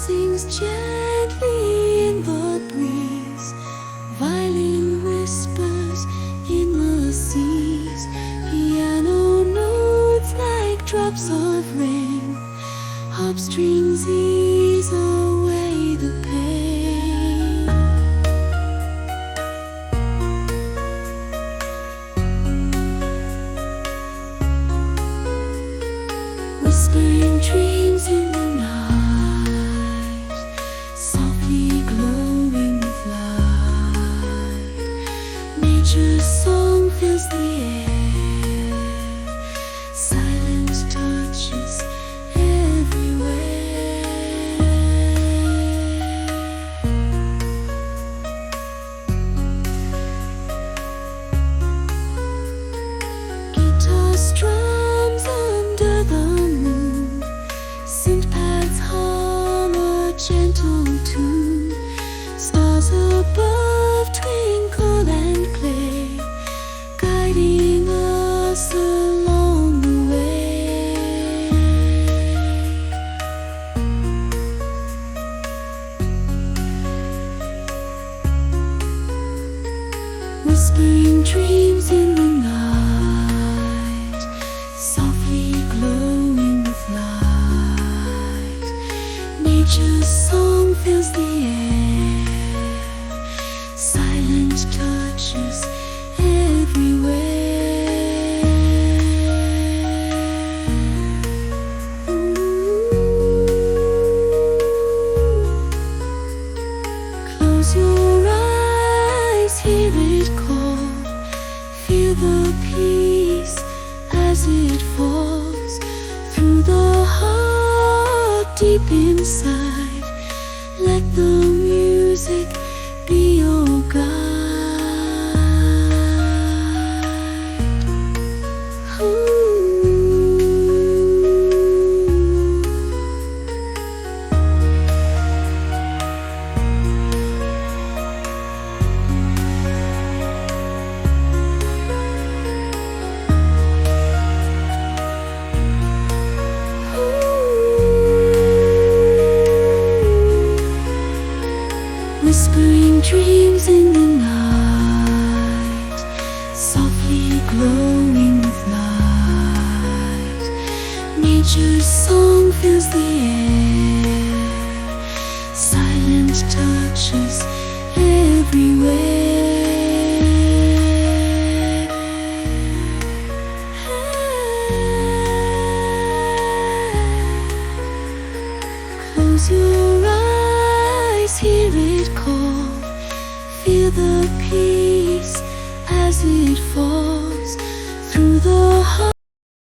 sings gently in the breeze. Violin whispers in the seas. Piano notes like drops of rain. Harp strings ease away the pain. Whispering dreams in the night, softly glowing with light. Nature's song fills the air, silent touches everywhere. Guitar strums under the moon, synth pads hum a gentle tune. Stars above twinkle and play, guiding us along the way. Whispering dreams in the night, softly glowing with light. Nature's song fills the air, silent touches everywhere. Close your eyes, hear it call. Feel the peace as it falls through the heart deep inside. Let the music be your guide. Whispering dreams in the night, softly glowing with light. Nature's song fills the air, silent touches everywhere. Close your